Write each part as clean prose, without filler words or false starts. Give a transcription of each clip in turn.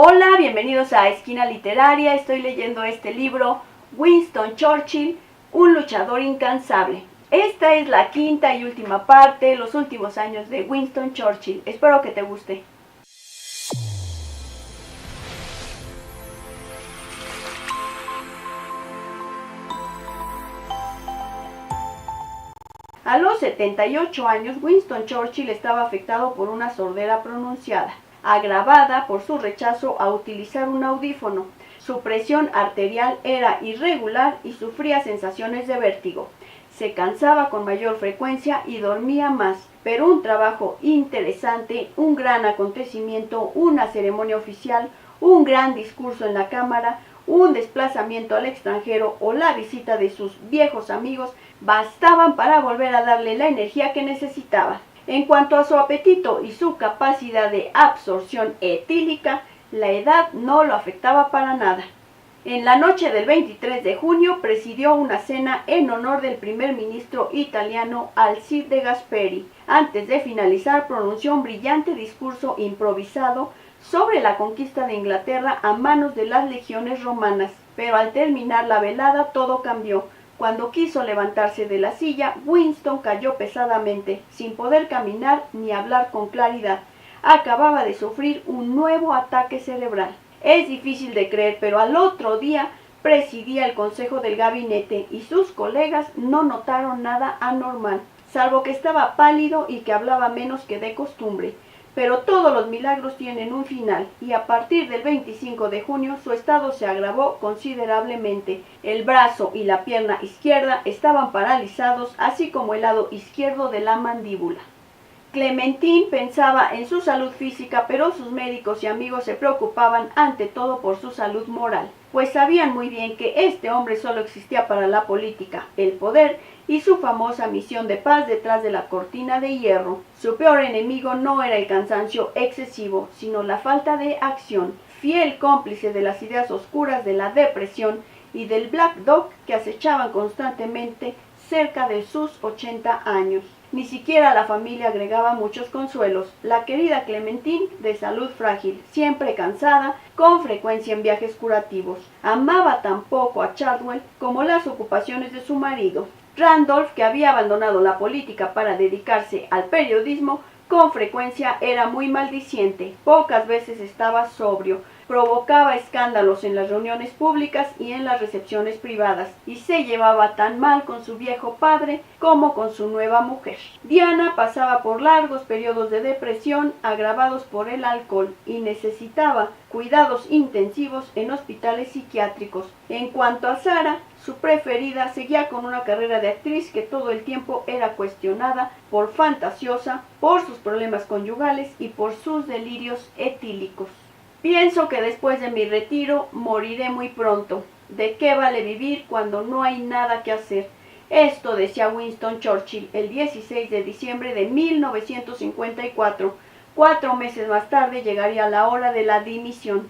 Hola, bienvenidos a Esquina Literaria. Estoy leyendo este libro, Winston Churchill, un luchador incansable. Esta es la quinta y última parte, los últimos años de Winston Churchill. Espero que te guste. A los 78 años, Winston Churchill estaba afectado por una sordera pronunciada, agravada por su rechazo a utilizar un audífono. Su presión arterial era irregular y sufría sensaciones de vértigo. Se cansaba con mayor frecuencia y dormía más, pero un trabajo interesante, un gran acontecimiento, una ceremonia oficial, un gran discurso en la Cámara, un desplazamiento al extranjero o la visita de sus viejos amigos bastaban para volver a darle la energía que necesitaba. En cuanto a su apetito y su capacidad de absorción etílica, la edad no lo afectaba para nada. En la noche del 23 de junio presidió una cena en honor del primer ministro italiano Alcide de Gasperi. Antes de finalizar pronunció un brillante discurso improvisado sobre la conquista de Inglaterra a manos de las legiones romanas. Pero al terminar la velada todo cambió. Cuando quiso levantarse de la silla, Winston cayó pesadamente, sin poder caminar ni hablar con claridad. Acababa de sufrir un nuevo ataque cerebral. Es difícil de creer, pero al otro día presidía el Consejo del Gabinete y sus colegas no notaron nada anormal, salvo que estaba pálido y que hablaba menos que de costumbre. Pero todos los milagros tienen un final, y a partir del 25 de junio su estado se agravó considerablemente. El brazo y la pierna izquierda estaban paralizados, así como el lado izquierdo de la mandíbula. Clementine pensaba en su salud física, pero sus médicos y amigos se preocupaban ante todo por su salud moral, pues sabían muy bien que este hombre solo existía para la política, el poder y su famosa misión de paz detrás de la cortina de hierro. Su peor enemigo no era el cansancio excesivo, sino la falta de acción, fiel cómplice de las ideas oscuras de la depresión y del Black Dog que acechaban constantemente cerca de sus 80 años. Ni siquiera la familia agregaba muchos consuelos. La querida Clementine, de salud frágil, siempre cansada, con frecuencia en viajes curativos. Amaba tan poco a Chartwell como las ocupaciones de su marido. Randolph, que había abandonado la política para dedicarse al periodismo, con frecuencia era muy maldiciente. Pocas veces estaba sobrio. Provocaba escándalos en las reuniones públicas y en las recepciones privadas, y se llevaba tan mal con su viejo padre como con su nueva mujer. Diana pasaba por largos periodos de depresión agravados por el alcohol y necesitaba cuidados intensivos en hospitales psiquiátricos. En cuanto a Sarah, su preferida, seguía con una carrera de actriz que todo el tiempo era cuestionada por fantasiosa, por sus problemas conyugales y por sus delirios etílicos. Pienso que después de mi retiro moriré muy pronto. ¿De qué vale vivir cuando no hay nada que hacer? Esto decía Winston Churchill el 16 de diciembre de 1954. 4 meses más tarde llegaría la hora de la dimisión.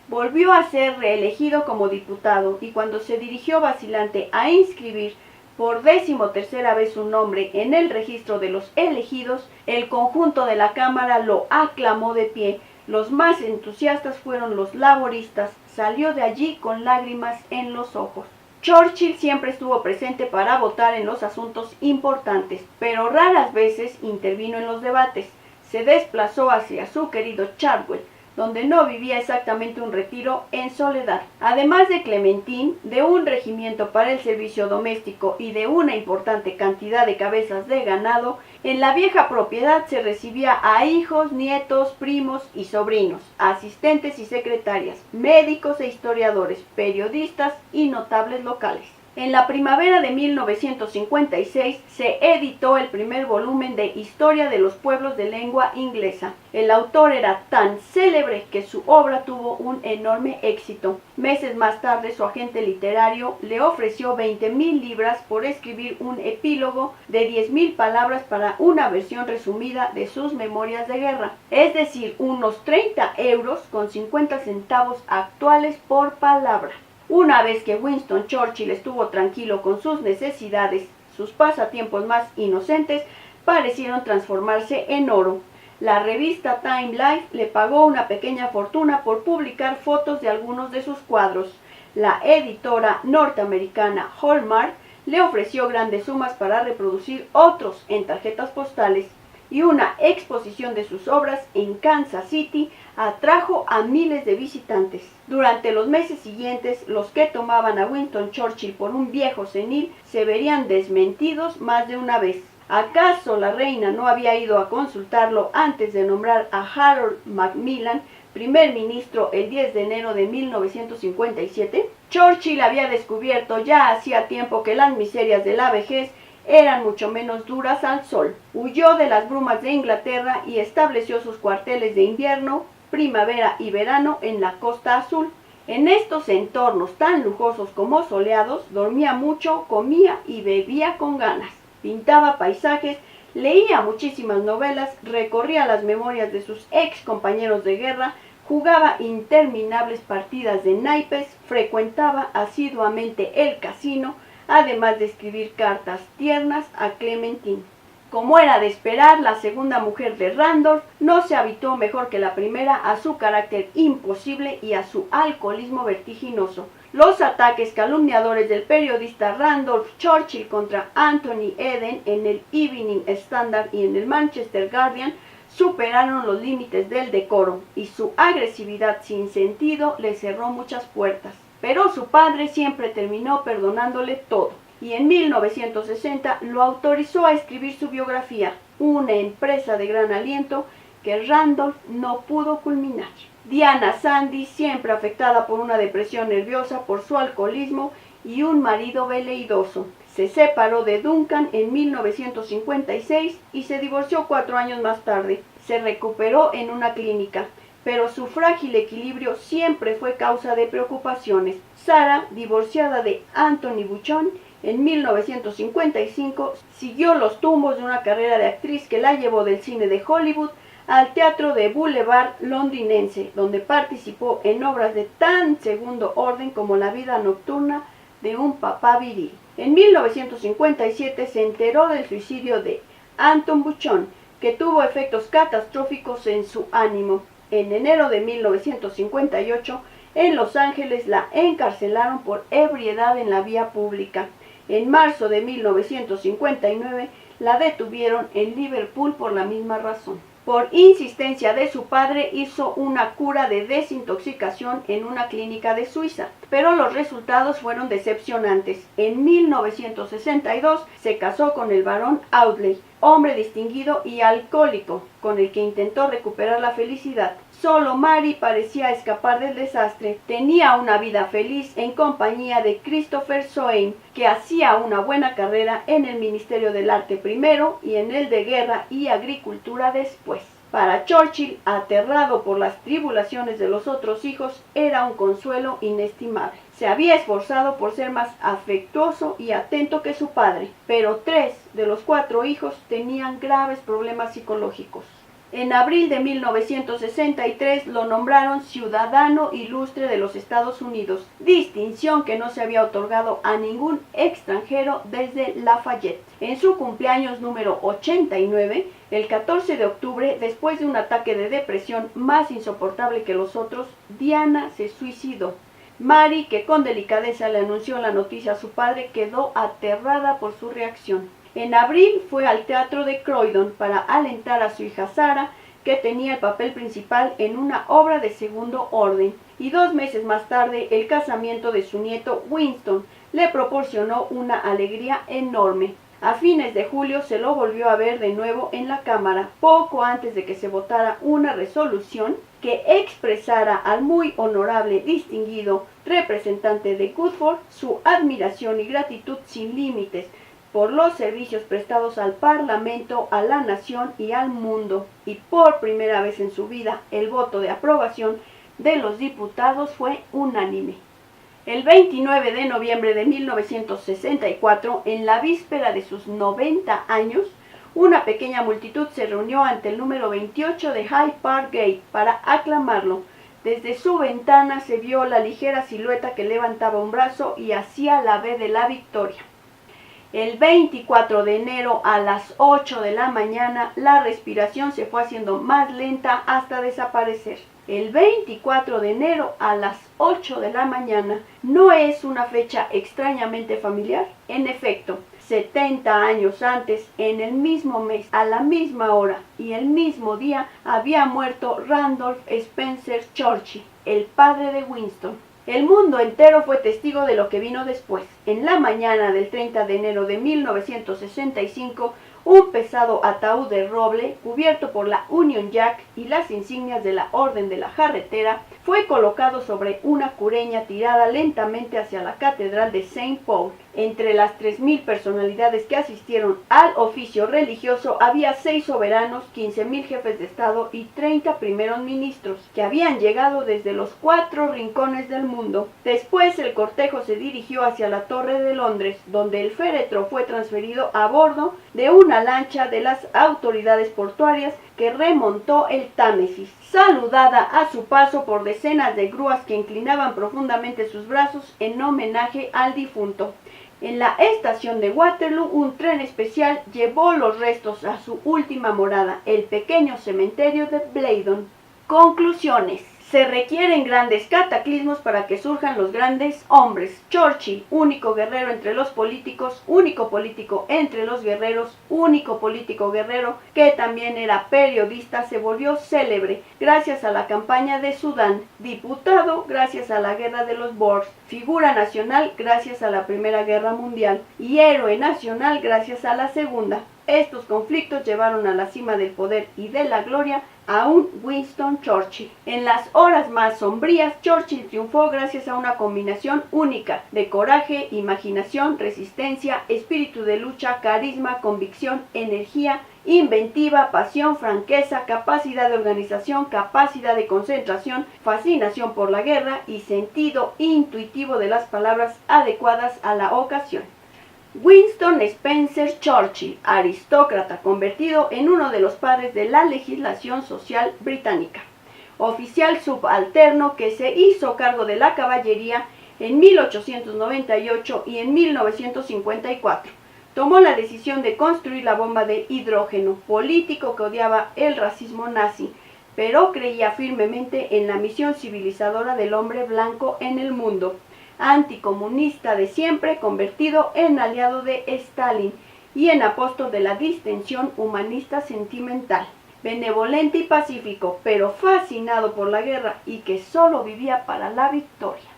Volvió a ser reelegido como diputado y cuando se dirigió vacilante a inscribir por 13ª vez su nombre en el registro de los elegidos, el conjunto de la Cámara lo aclamó de pie. Los más entusiastas fueron los laboristas. Salió de allí con lágrimas en los ojos. Churchill siempre estuvo presente para votar en los asuntos importantes, pero raras veces intervino en los debates. Se desplazó hacia su querido Chartwell, donde no vivía exactamente un retiro, en soledad. Además de Clementine, de un regimiento para el servicio doméstico y de una importante cantidad de cabezas de ganado, en la vieja propiedad se recibía a hijos, nietos, primos y sobrinos, asistentes y secretarias, médicos e historiadores, periodistas y notables locales. En la primavera de 1956 se editó el primer volumen de Historia de los pueblos de lengua inglesa. El autor era tan célebre que su obra tuvo un enorme éxito. Meses más tarde su agente literario le ofreció 20.000 libras por escribir un epílogo de 10.000 palabras para una versión resumida de sus memorias de guerra, es decir, unos 30 euros con 50 centavos actuales por palabra. Una vez que Winston Churchill estuvo tranquilo con sus necesidades, sus pasatiempos más inocentes parecieron transformarse en oro. La revista Time Life le pagó una pequeña fortuna por publicar fotos de algunos de sus cuadros. La editora norteamericana Hallmark le ofreció grandes sumas para reproducir otros en tarjetas postales, y una exposición de sus obras en Kansas City atrajo a miles de visitantes. Durante los meses siguientes, los que tomaban a Winston Churchill por un viejo senil se verían desmentidos más de una vez. ¿Acaso la reina no había ido a consultarlo antes de nombrar a Harold Macmillan primer ministro el 10 de enero de 1957? Churchill había descubierto ya hacía tiempo que las miserias de la vejez eran mucho menos duras al sol. Huyó de las brumas de Inglaterra y estableció sus cuarteles de invierno, primavera y verano en la Costa Azul. En estos entornos tan lujosos como soleados, dormía mucho, comía y bebía con ganas. Pintaba paisajes, leía muchísimas novelas, recorría las memorias de sus ex compañeros de guerra, jugaba interminables partidas de naipes, frecuentaba asiduamente el casino, además de escribir cartas tiernas a Clementine. Como era de esperar, la segunda mujer de Randolph no se habituó mejor que la primera a su carácter imposible y a su alcoholismo vertiginoso. Los ataques calumniadores del periodista Randolph Churchill contra Anthony Eden en el Evening Standard y en el Manchester Guardian superaron los límites del decoro, y su agresividad sin sentido le cerró muchas puertas. Pero su padre siempre terminó perdonándole todo, y en 1960 lo autorizó a escribir su biografía, una empresa de gran aliento que Randolph no pudo culminar. Diana Sandys, siempre afectada por una depresión nerviosa por su alcoholismo y un marido veleidoso, se separó de Duncan en 1956 y se divorció 4 años más tarde. Se recuperó en una clínica, pero su frágil equilibrio siempre fue causa de preocupaciones. Sarah, divorciada de Anthony Buchan en 1955, siguió los tumbos de una carrera de actriz que la llevó del cine de Hollywood al teatro de Boulevard londinense, donde participó en obras de tan segundo orden como La vida nocturna de un papá viril. En 1957 se enteró del suicidio de Anton Buchan, que tuvo efectos catastróficos en su ánimo. En enero de 1958, en Los Ángeles la encarcelaron por ebriedad en la vía pública. En marzo de 1959 la detuvieron en Liverpool por la misma razón. Por insistencia de su padre, hizo una cura de desintoxicación en una clínica de Suiza, pero los resultados fueron decepcionantes. En 1962 se casó con el barón Audley, hombre distinguido y alcohólico, con el que intentó recuperar la felicidad. Solo Mary parecía escapar del desastre. Tenía una vida feliz en compañía de Christopher Soane, que hacía una buena carrera en el Ministerio del Arte primero y en el de Guerra y Agricultura después. Para Churchill, aterrado por las tribulaciones de los otros hijos, era un consuelo inestimable. Se había esforzado por ser más afectuoso y atento que su padre, pero 3 de los 4 hijos tenían graves problemas psicológicos. En abril de 1963 lo nombraron Ciudadano Ilustre de los Estados Unidos, distinción que no se había otorgado a ningún extranjero desde Lafayette. En su cumpleaños número 89, el 14 de octubre, después de un ataque de depresión más insoportable que los otros, Diana se suicidó. Mary, que con delicadeza le anunció la noticia a su padre, quedó aterrada por su reacción. En abril fue al teatro de Croydon para alentar a su hija Sarah, que tenía el papel principal en una obra de segundo orden, y 2 meses más tarde el casamiento de su nieto Winston le proporcionó una alegría enorme. A fines de julio se lo volvió a ver de nuevo en la Cámara, poco antes de que se votara una resolución que expresara al muy honorable, distinguido representante de Guildford su admiración y gratitud sin límites por los servicios prestados al Parlamento, a la nación y al mundo, y por primera vez en su vida el voto de aprobación de los diputados fue unánime. El 29 de noviembre de 1964, en la víspera de sus 90 años, una pequeña multitud se reunió ante el número 28 de Hyde Park Gate para aclamarlo. Desde su ventana se vio la ligera silueta que levantaba un brazo y hacía la V de la victoria. El 24 de enero a las 8 de la mañana, la respiración se fue haciendo más lenta hasta desaparecer. El 24 de enero a las 8 de la mañana no es una fecha extrañamente familiar. En efecto, 70 años antes, en el mismo mes, a la misma hora y el mismo día, había muerto Randolph Spencer Churchill, el padre de Winston. El mundo entero fue testigo de lo que vino después. En la mañana del 30 de enero de 1965, un pesado ataúd de roble, cubierto por la Union Jack y las insignias de la Orden de la Jarretera, fue colocado sobre una cureña tirada lentamente hacia la Catedral de Saint Paul. Entre las 3.000 personalidades que asistieron al oficio religioso había 6 soberanos, 15.000 jefes de Estado y 30 primeros ministros, que habían llegado desde los 4 rincones del mundo. Después el cortejo se dirigió hacia la Torre de Londres, donde el féretro fue transferido a bordo de una lancha de las autoridades portuarias que remontó el Támesis, saludada a su paso por decenas de grúas que inclinaban profundamente sus brazos en homenaje al difunto. En la estación de Waterloo, un tren especial llevó los restos a su última morada, el pequeño cementerio de Bladon. Conclusiones. Se requieren grandes cataclismos para que surjan los grandes hombres. Churchill, único guerrero entre los políticos, único político entre los guerreros, único político guerrero que también era periodista, se volvió célebre gracias a la campaña de Sudán, diputado gracias a la guerra de los Boers, figura nacional gracias a la Primera Guerra Mundial y héroe nacional gracias a la Segunda. Estos conflictos llevaron a la cima del poder y de la gloria a un Winston Churchill. En las horas más sombrías, Churchill triunfó gracias a una combinación única de coraje, imaginación, resistencia, espíritu de lucha, carisma, convicción, energía, inventiva, pasión, franqueza, capacidad de organización, capacidad de concentración, fascinación por la guerra y sentido intuitivo de las palabras adecuadas a la ocasión. Winston Spencer Churchill, aristócrata convertido en uno de los padres de la legislación social británica, oficial subalterno que se hizo cargo de la caballería en 1898 y en 1954. Tomó la decisión de construir la bomba de hidrógeno, político que odiaba el racismo nazi, pero creía firmemente en la misión civilizadora del hombre blanco en el mundo. Anticomunista de siempre, convertido en aliado de Stalin y en apóstol de la distensión humanista sentimental, benevolente y pacífico, pero fascinado por la guerra y que solo vivía para la victoria.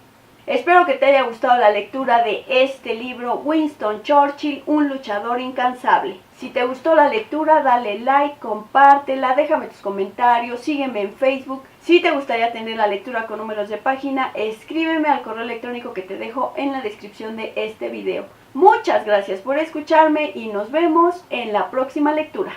Espero que te haya gustado la lectura de este libro, Winston Churchill, un luchador incansable. Si te gustó la lectura, dale like, compártela, déjame tus comentarios, sígueme en Facebook. Si te gustaría tener la lectura con números de página, escríbeme al correo electrónico que te dejo en la descripción de este video. Muchas gracias por escucharme y nos vemos en la próxima lectura.